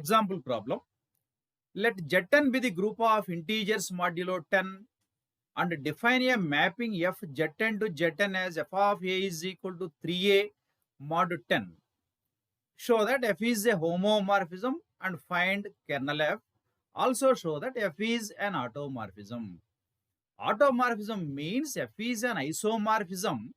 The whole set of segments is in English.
Example problem. Let Z10 be the group of integers modulo 10 and define a mapping f Z10 to Zn as f of a is equal to 3a mod 10. Show that f is a homomorphism and find kernel f. Also show that f is an automorphism. Automorphism means f is an isomorphism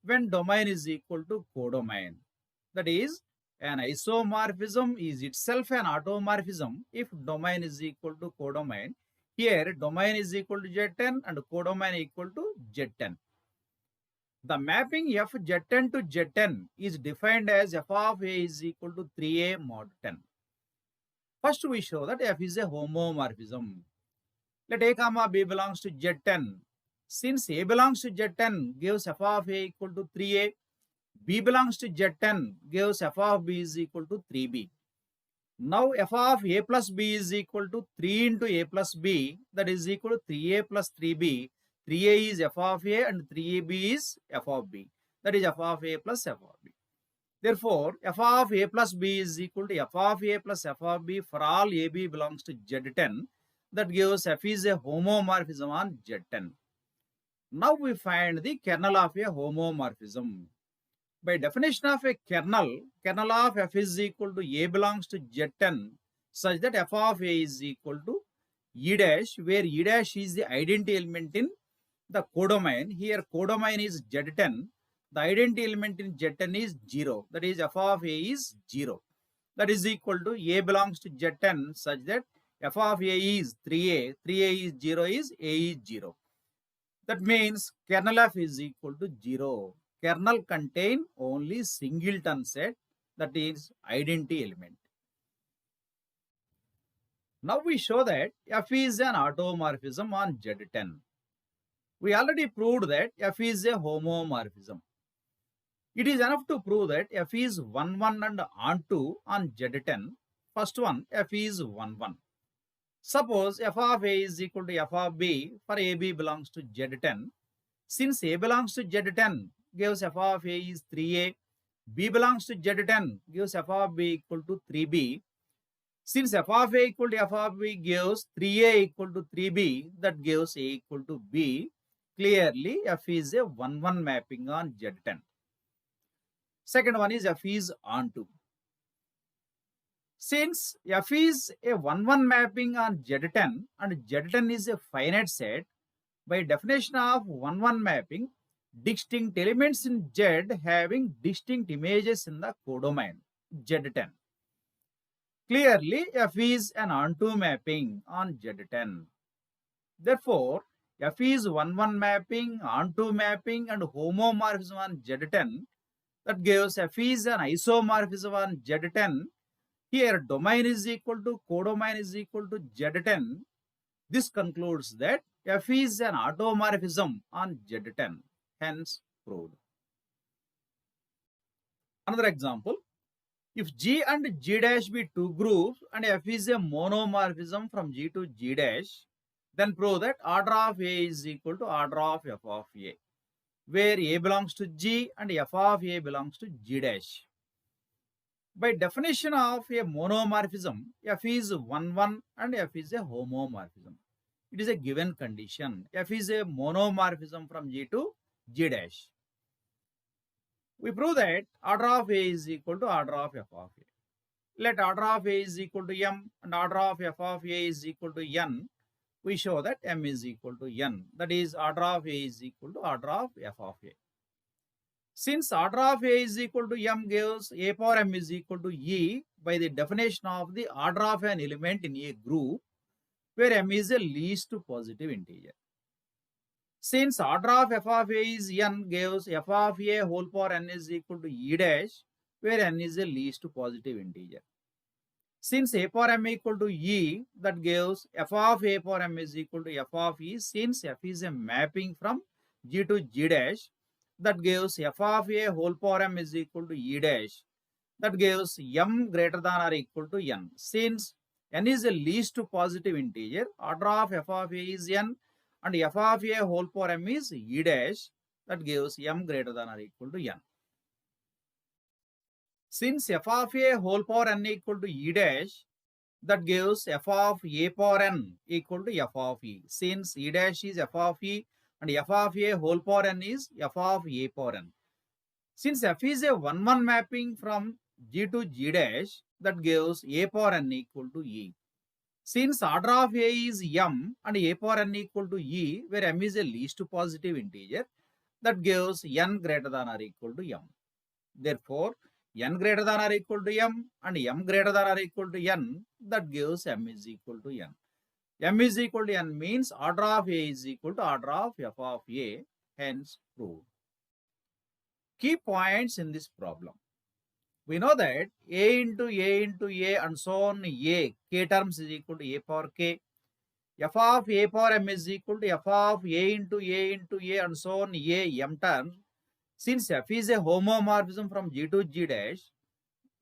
when domain is equal to codomain. That is, an isomorphism is itself an automorphism if domain is equal to codomain. Here, domain is equal to Z10 and codomain equal to Z10. The mapping f Z10 to Z10 is defined as f of a is equal to 3a mod 10. First, we show that f is a homomorphism. Let a comma b belongs to Z10. Since a belongs to Z10 gives f of a equal to 3a, b belongs to Z10 gives f of b is equal to 3b. Now f of a plus b is equal to 3 into a plus b, that is equal to 3a plus 3b. 3a is f of a and 3b is f of b. That is f of a plus f of b. Therefore, f of a plus b is equal to f of a plus f of b for all ab belongs to Z10. That gives f is a homomorphism on Z10. Now we find the kernel of a homomorphism. By definition of a kernel, kernel of f is equal to a belongs to Z10 such that f of a is equal to e dash, where e dash is the identity element in the codomain. Here codomain is Z10. The identity element in Z10 is 0. That is f of a is 0. That is equal to a belongs to Z10 such that f of a is 3a. 3a is 0 is a is 0. That means kernel f is equal to 0. Kernel contain only singleton set, that is identity element. Now we show that f is an automorphism on Z10. We already proved that f is a homomorphism. It is enough to prove that f is 1, 1 and onto on Z10. First one, f is 1, 1. Suppose f of a is equal to f of b for ab belongs to Z10. Since a belongs to Z10 gives f of a is 3a, b belongs to Z10 gives f of b equal to 3b. Since f of a equal to f of b gives 3a equal to 3b, that gives a equal to b. Clearly, f is a 1, 1 mapping on Z10. Second one is f is onto. Since f is a 1, 1 mapping on Z10 and Z10 is a finite set, by definition of 1, 1 mapping, distinct elements in Z having distinct images in the codomain Z10. Clearly, f is an onto mapping on Z10. Therefore, f is 1, 1 mapping, onto mapping and homomorphism on Z10. That gives f is an isomorphism on Z10. Here, domain is equal to codomain is equal to Z10. This concludes that f is an automorphism on Z10. Hence, proved. Another example. If G and G dash be two groups and f is a monomorphism from G to G dash, then prove that order of A is equal to order of f of A, where A belongs to G and f of A belongs to G dash. By definition of a monomorphism, f is 1, 1 and f is a homomorphism. It is a given condition. F is a monomorphism from G to G dash. We prove that order of A is equal to order of f of A. Let order of A is equal to m and order of f of A is equal to n. We show that m is equal to n. That is, order of A is equal to order of f of A. Since order of A is equal to m gives a power m is equal to e by the definition of the order of an element in a group where m is a least positive integer. Since order of f of A is n gives f of A whole power n is equal to e dash where n is a least positive integer. Since a power m equal to e, that gives f of a power m is equal to f of e. Since f is a mapping from G to G dash, that gives f of a whole power m is equal to e dash. That gives m greater than or equal to n. Since n is a least positive integer, order of f of a is n and f of a whole power m is e dash. That gives m greater than or equal to n. Since f of a whole power n equal to e dash, that gives f of a power n equal to f of e. Since e dash is f of e and f of a whole power n is f of a power n. Since f is a 1-1 mapping from g to g dash, that gives a power n equal to e. Since order of a is m and a power n equal to e, where m is a least positive integer, that gives n greater than or equal to m. Therefore, n greater than or equal to m and m greater than or equal to n, that gives m is equal to n. M is equal to n means order of a is equal to order of f of a, hence proved. Key points in this problem. We know that a into a and so on a, k terms is equal to a power k. F of a power m is equal to f of a into a and so on a m terms. Since f is a homomorphism from g to g dash,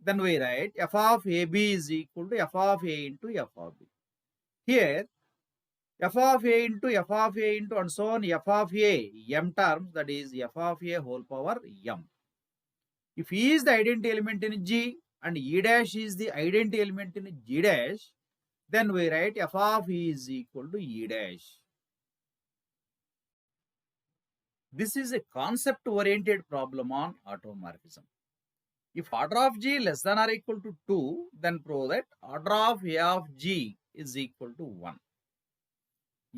then we write f of ab is equal to f of a into f of b. Here, f of a into and so on f of a m terms, that is f of a whole power m. If E is the identity element in G and E dash is the identity element in G dash, then we write f of E is equal to E dash. This is a concept-oriented problem on automorphism. If order of G less than or equal to 2, then prove that order of A of G is equal to 1.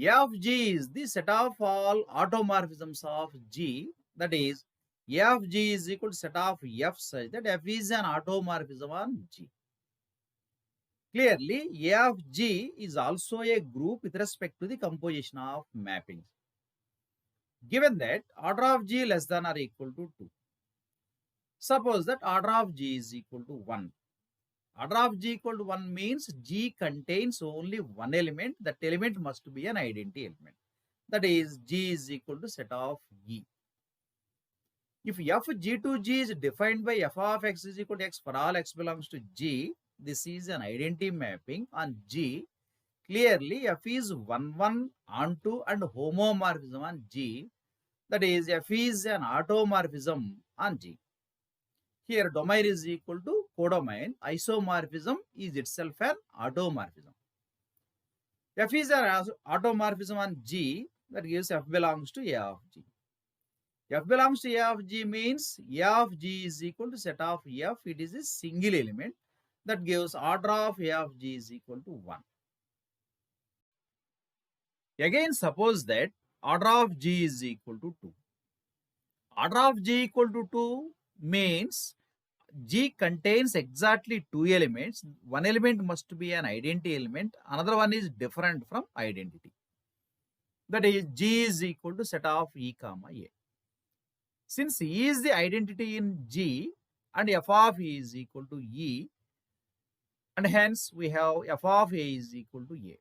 A of G is the set of all automorphisms of G, that is, A of G is equal to set of F such that F is an automorphism on G. Clearly, A of G is also a group with respect to the composition of mappings. Given that order of G less than or equal to 2. Suppose that order of G is equal to 1. Order of G equal to 1 means G contains only one element. That element must be an identity element. That is, G is equal to set of E. If f g to g is defined by f of x is equal to x for all x belongs to G, this is an identity mapping on G. Clearly, f is 1-1 onto and homomorphism on G. That is, f is an automorphism on G. Here, domain is equal to codomain. Isomorphism is itself an automorphism. F is an automorphism on G, that gives f belongs to A of G. F belongs to A of G means A of G is equal to set of F. It is a single element, that gives order of A of G is equal to 1. Again, suppose that order of G is equal to 2. Order of G equal to 2 means G contains exactly two elements. One element must be an identity element. Another one is different from identity. That is, G is equal to set of E comma A. Since E is the identity in G and f of E is equal to E, and hence we have f of A is equal to A.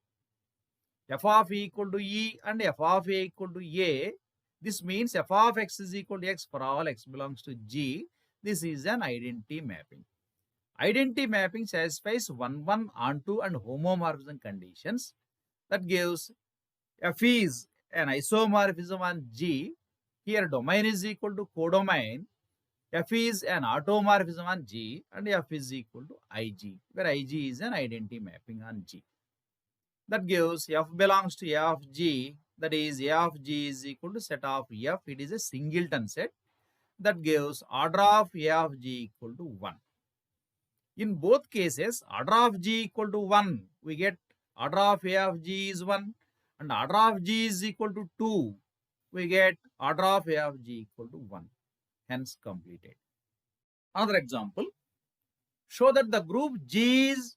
F of E equal to E and f of A equal to A. This means f of x is equal to x for all x belongs to G. This is an identity mapping. Identity mapping satisfies 1-1 onto and homomorphism conditions. That gives f is an isomorphism on G. Here domain is equal to codomain. F is an automorphism on G and F is equal to IG, where IG is an identity mapping on G. That gives F belongs to A of G, that is A of G is equal to set of F. It is a singleton set. That gives order of A of G equal to 1. In both cases, order of G equal to 1, we get order of A of G is 1 and order of G is equal to 2. We get order of A of G equal to 1, hence completed. Another example, show that the group G is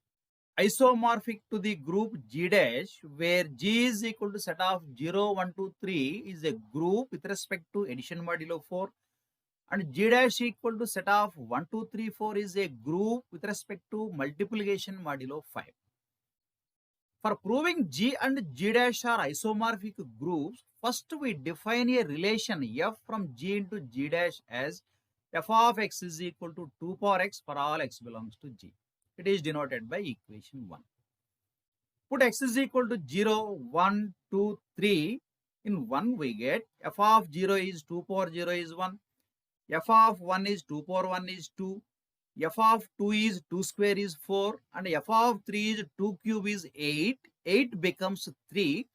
isomorphic to the group G dash, where G is equal to set of 0, 1, 2, 3 is a group with respect to addition modulo 4, and G dash equal to set of 1, 2, 3, 4 is a group with respect to multiplication modulo 5. For proving G and G dash are isomorphic groups, first we define a relation f from G into G dash as f of x is equal to 2 power x for all x belongs to G. It is denoted by equation 1. Put x is equal to 0, 1, 2, 3. In 1 we get f of 0 is 2 power 0 is 1. F of 1 is 2 power 1 is 2. f of 2 is 2 square is 4 and f of 3 is 2 cube is 8. 8 becomes 3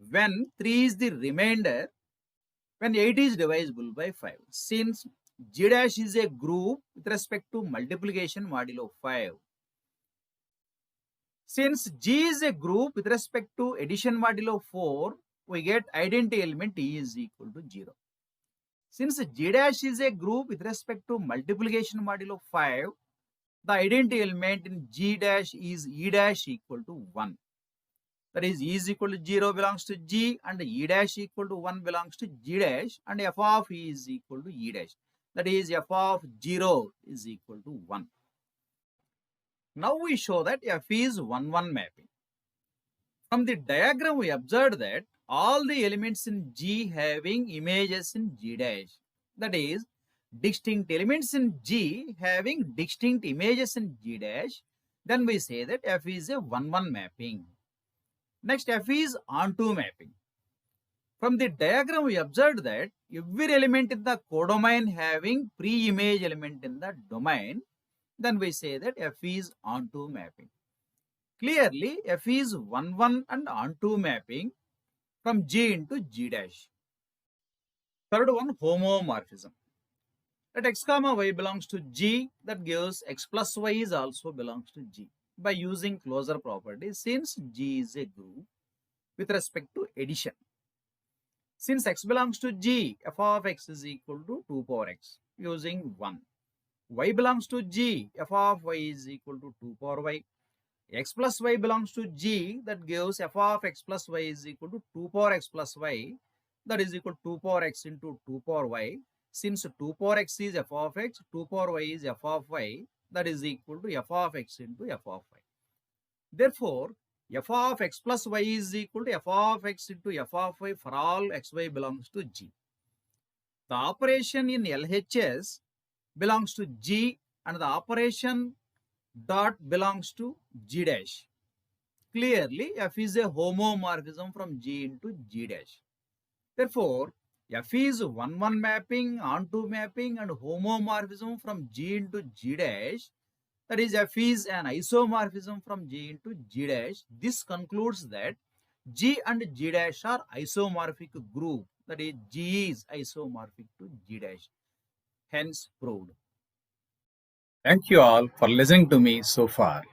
when 3 is the remainder, when 8 is divisible by 5. Since G dash is a group with respect to multiplication modulo 5. Since G is a group with respect to addition modulo 4, we get identity element E is equal to 0. Since G dash is a group with respect to multiplication modulo 5, the identity element in G dash is E dash equal to 1. That is, E is equal to 0 belongs to G and E dash equal to 1 belongs to G dash and f of E is equal to E dash. That is, f of 0 is equal to 1. Now we show that f is 1-1 mapping. From the diagram we observed that all the elements in G having images in G dash. That is, distinct elements in G having distinct images in G dash. Then we say that f is a 1-1 mapping. Next, f is onto mapping. From the diagram we observed that every element in the codomain having pre-image element in the domain. Then we say that f is onto mapping. Clearly, f is 1-1 and onto mapping from G into G dash. Third one, homomorphism. Let x comma y belongs to G, that gives x plus y is also belongs to G by using closure property since G is a group with respect to addition. Since x belongs to G, f of x is equal to 2 power x using 1. Y belongs to G, f of y is equal to 2 power y. X plus y belongs to G, that gives f of x plus y is equal to 2 power x plus y, that is equal to 2 power x into 2 power y. Since 2 power x is f of x, 2 power y is f of y, that is equal to f of x into f of y. Therefore, f of x plus y is equal to f of x into f of y for all xy belongs to G. The operation in LHS belongs to G and the operation dot belongs to G dash. Clearly, f is a homomorphism from G into G dash. Therefore, f is 1-1 mapping, onto mapping and homomorphism from G into G dash. That is, f is an isomorphism from G into G dash. This concludes that G and G dash are isomorphic group. That is, G is isomorphic to G dash. Hence proved. Thank you all for listening to me so far.